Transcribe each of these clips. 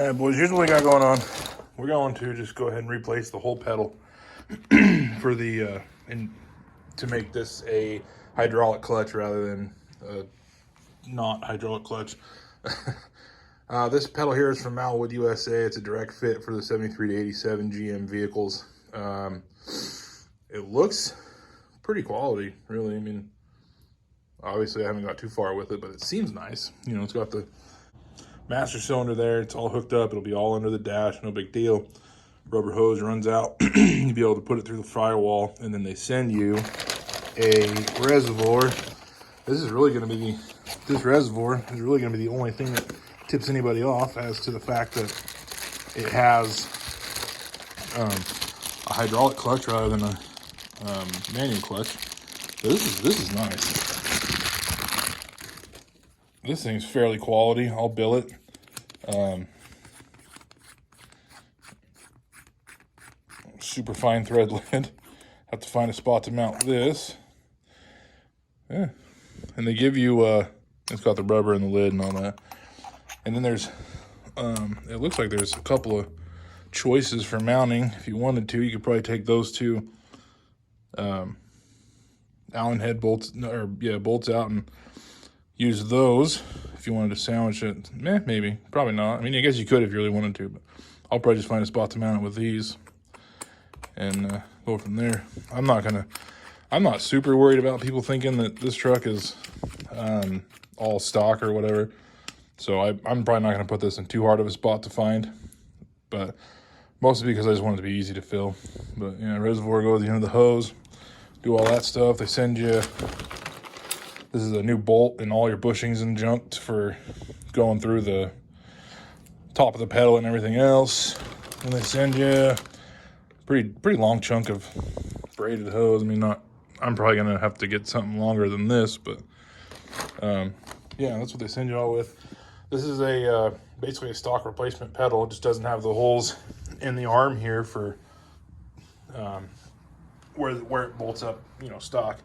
All right, boys, here's what we got going on. We're going to just go ahead and replace the whole pedal for the to make this a hydraulic clutch rather than a not hydraulic clutch. This pedal here is from MalWood USA. It's a direct fit for the 73 to 87 GM vehicles. It looks pretty quality, really. I mean, obviously I haven't got too far with it, but it seems nice. You know, it's got the master cylinder there. It's all hooked up. It'll be all under the dash. No big deal. Rubber hose runs out. You'll be able to put it through the firewall, and then they send you a reservoir. This reservoir is really going to be the only thing that tips anybody off as to the fact that it has a hydraulic clutch rather than a manual clutch. So this is nice. This thing's fairly quality. I'll bill it. Super fine thread lid. Have to find a spot to mount this. Yeah. And they give you, it's got the rubber in the lid and all that. And then there's, it looks like there's a couple of choices for mounting. If you wanted to, you could probably take those two Allen head bolts, bolts out and use those if you wanted to sandwich it. Maybe, probably not. I mean, I guess you could if you really wanted to, but I'll probably just find a spot to mount it with these and go from there. I'm not super worried about people thinking that this truck is all stock or whatever. So I'm probably not going to put this in too hard of a spot to find, but mostly because I just want it to be easy to fill. But yeah, reservoir goes at the end of the hose, do all that stuff. They send you, this is a new bolt and all your bushings and junk for going through the top of the pedal and everything else. And they send you a pretty long chunk of braided hose. I mean, I'm probably gonna have to get something longer than this, but yeah, that's what they send you all with. This is a basically a stock replacement pedal. It just doesn't have the holes in the arm here for where it bolts up, you know, stock.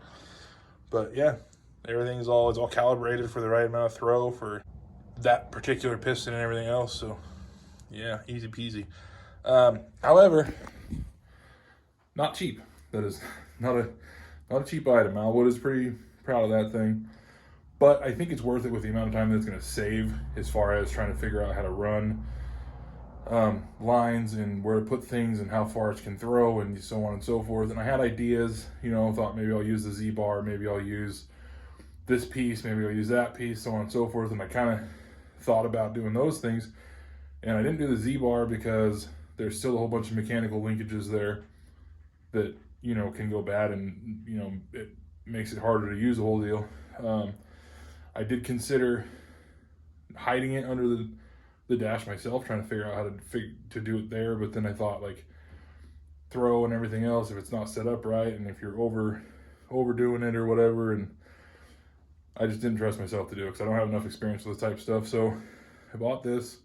But yeah, it's all calibrated for the right amount of throw for that particular piston and everything else. So yeah, easy peasy. However, not cheap. That is not a cheap item. MalWood is pretty proud of that thing. But I think it's worth it with the amount of time that it's going to save as far as trying to figure out how to run lines and where to put things and how far it can throw and so on and so forth. And I had ideas, you know, thought maybe I'll use the Z-bar, maybe I'll use this piece, maybe I'll use that piece, so on and so forth. And I kind of thought about doing those things. And I didn't do the Z-bar because there's still a whole bunch of mechanical linkages there that, you know, can go bad and, you know, it makes it harder to use the whole deal. I did consider hiding it under the dash myself, trying to figure out how to do it there. But then I thought, like, throw and everything else, if it's not set up right and if you're overdoing it or whatever, and I just didn't trust myself to do it because I don't have enough experience with this type of stuff. So I bought this,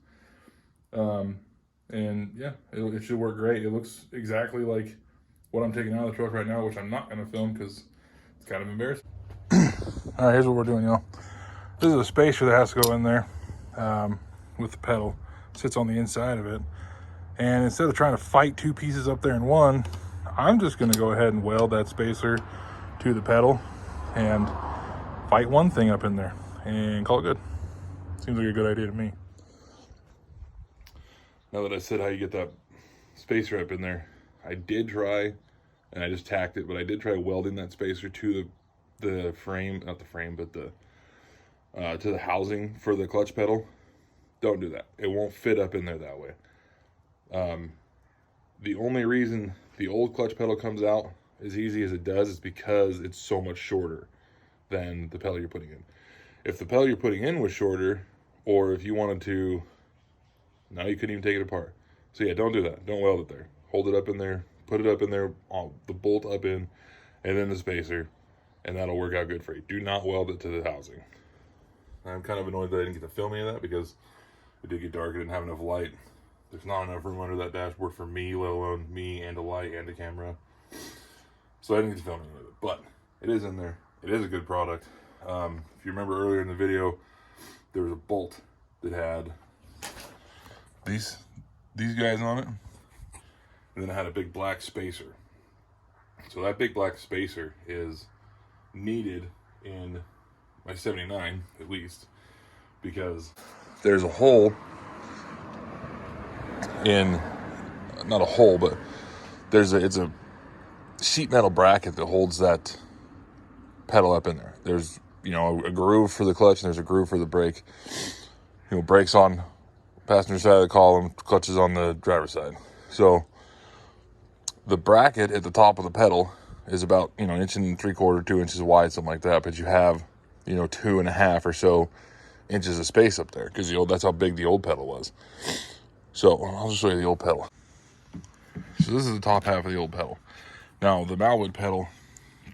and yeah, it should work great. It looks exactly like what I'm taking out of the truck right now, which I'm not going to film because it's kind of embarrassing. All right, here's what we're doing, y'all. This is a spacer that has to go in there with the pedal. It sits on the inside of it. And instead of trying to fight two pieces up there in one, I'm just going to go ahead and weld that spacer to the pedal and fight one thing up in there and call it good. Seems like a good idea to me. Now that I said how you get that spacer up in there, I did try, and I just tacked it, but I did try welding that spacer to the frame, not the frame, but to the housing for the clutch pedal. Don't do that. It won't fit up in there that way. The only reason the old clutch pedal comes out as easy as it does is because it's so much shorter than the pedal you're putting in. If the pedal you're putting in was shorter, or if you wanted to, now you couldn't even take it apart. So yeah, don't do that. Don't weld it there. Hold it up in there, put it up in there, the bolt up in, and then the spacer, and that'll work out good for you. Do not weld it to the housing. I'm kind of annoyed that I didn't get to film any of that because it did get dark. I didn't have enough light. There's not enough room under that dashboard for me, let alone me and a light and a camera. So I didn't get to film any of it, but it is in there. It is a good product. If you remember earlier in the video, there was a bolt that had these guys on it. And then I had a big black spacer. So that big black spacer is needed in my 79, at least, because there's a hole in, not a hole, but it's a sheet metal bracket that holds that pedal up in there. There's, you know, a groove for the clutch and there's a groove for the brake. You know, brakes on passenger side of the column, clutch is on the driver's side. So the bracket at the top of the pedal is about, you know, 1 3/4, 2 inches wide, something like that. But you have, you know, 2.5 or so inches of space up there because that's how big the old pedal was. So I'll just show you the old pedal. So this is the top half of the old pedal. Now the MalWood pedal,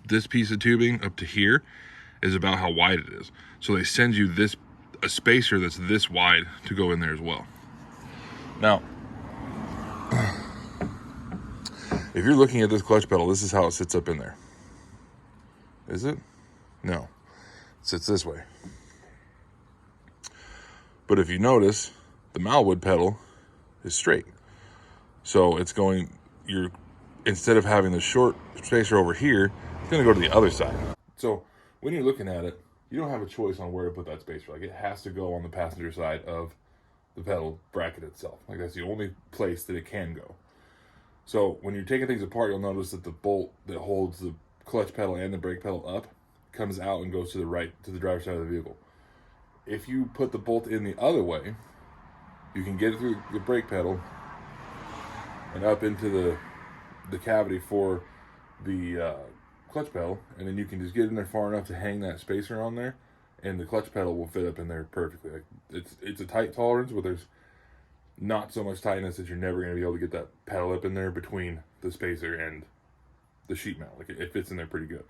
this piece of tubing up to here is about how wide it is. So they send you a spacer that's this wide to go in there as well. Now, if you're looking at this clutch pedal, this is how it sits up in there. Is it? No. It sits this way. But if you notice, the MalWood pedal is straight. So it's going, instead of having the short spacer over here, it's going to go to the other side. So when you're looking at it, you don't have a choice on where to put that spacer. Like, it has to go on the passenger side of the pedal bracket itself. Like, that's the only place that it can go. So when you're taking things apart, you'll notice that the bolt that holds the clutch pedal and the brake pedal up comes out and goes to the right, to the driver's side of the vehicle. If you put the bolt in the other way, you can get it through the brake pedal and up into the cavity for the clutch pedal, and then you can just get in there far enough to hang that spacer on there, and the clutch pedal will fit up in there perfectly. Like, it's a tight tolerance, but there's not so much tightness that you're never going to be able to get that pedal up in there between the spacer and the sheet metal. Like, it fits in there pretty good.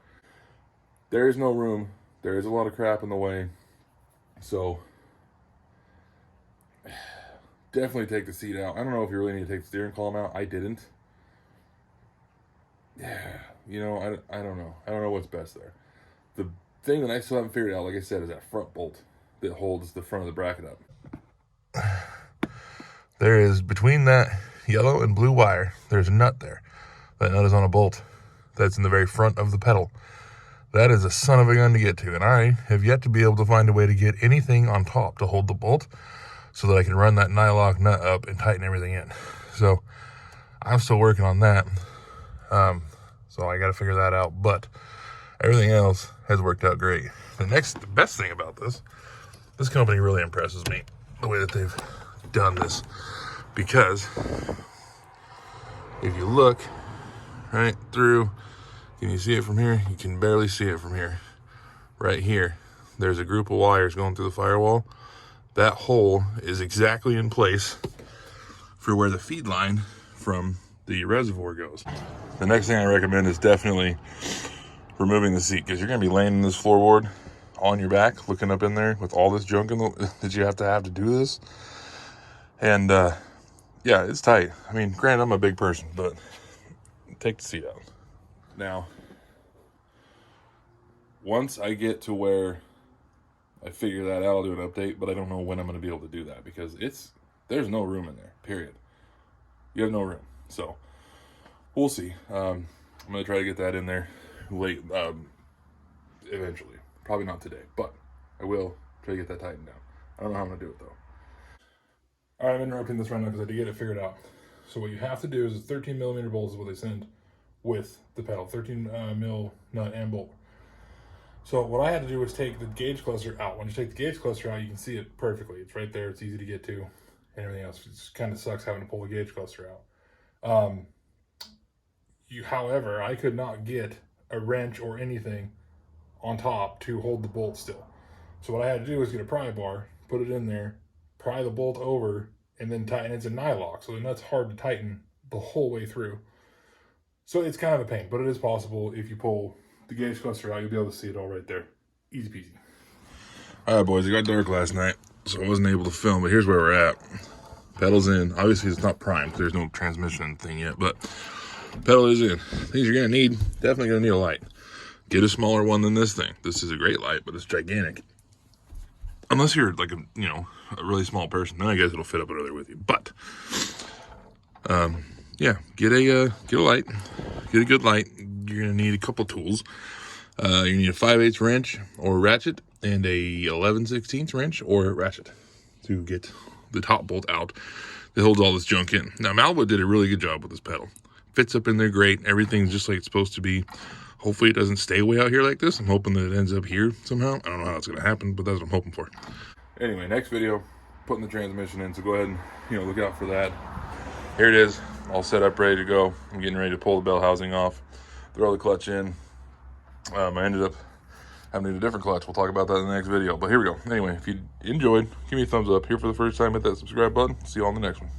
There is no room. There is a lot of crap in the way. So definitely take the seat out. I don't know if you really need to take the steering column out. I didn't. Yeah, you know, I don't know. I don't know what's best there. The thing that I still haven't figured out, like I said, is that front bolt that holds the front of the bracket up. There is, between that yellow and blue wire, there's a nut there. That nut is on a bolt that's in the very front of the pedal. That is a son of a gun to get to, and I have yet to be able to find a way to get anything on top to hold the bolt so that I can run that nylock nut up and tighten everything in. So I'm still working on that. So I got to figure that out, but everything else has worked out great. The best thing about this company really impresses me, the way that they've done this, because if you look right through, can you see it from here? You can barely see it from here. Right here, there's a group of wires going through the firewall. That hole is exactly in place for where the feed line from the reservoir goes. The next thing I recommend is definitely removing the seat, because you're going to be laying in this floorboard on your back, looking up in there with all this junk that you have to do this. And yeah, it's tight. I mean, granted, I'm a big person, but take the seat out. Now, once I get to where I figure that out, I'll do an update, but I don't know when I'm going to be able to do that, because there's no room in there, period. You have no room. So we'll see. I'm going to try to get that in there late, eventually. Probably not today, but I will try to get that tightened down. I don't know how I'm going to do it, though. All right, I'm interrupting this right now because I did get it figured out. So what you have to do is 13 millimeter bolts is what they send with the pedal, 13 mil nut and bolt. So what I had to do was take the gauge cluster out. When you take the gauge cluster out, you can see it perfectly. It's right there. It's easy to get to, and everything else. It kind of sucks having to pull the gauge cluster out. However, I could not get a wrench or anything on top to hold the bolt still. So what I had to do was get a pry bar, put it in there, pry the bolt over, and then tighten. It's a nylock, so the nut's hard to tighten the whole way through. So it's kind of a pain, but it is possible. If you pull the gauge cluster out, you'll be able to see it all right there. Easy peasy. All right, boys, it got dark last night, so I wasn't able to film, but here's where we're at. Pedal's in. Obviously, it's not primed. There's no transmission thing yet, but pedal is in. Things you're going to need, definitely going to need a light. Get a smaller one than this thing. This is a great light, but it's gigantic. Unless you're like a, a really small person, then I guess it'll fit up there with you. But yeah, get a light, get a good light. You're gonna need a couple tools. You need a 5/8 wrench or ratchet and a 11/16 wrench or ratchet to get the top bolt out that holds all this junk in. Now, MalWood did a really good job with this pedal. Fits up in there great. Everything's just like it's supposed to be. Hopefully it doesn't stay way out here like this. I'm hoping that it ends up here somehow. I don't know how it's going to happen, but that's what I'm hoping for. Anyway, next video, putting the transmission in, so go ahead and, look out for that. Here it is, all set up, ready to go. I'm getting ready to pull the bell housing off, throw the clutch in. I ended up having a different clutch. We'll talk about that in the next video, but here we go. Anyway, if you enjoyed, give me a thumbs up. Here for the first time, hit that subscribe button. See you all in the next one.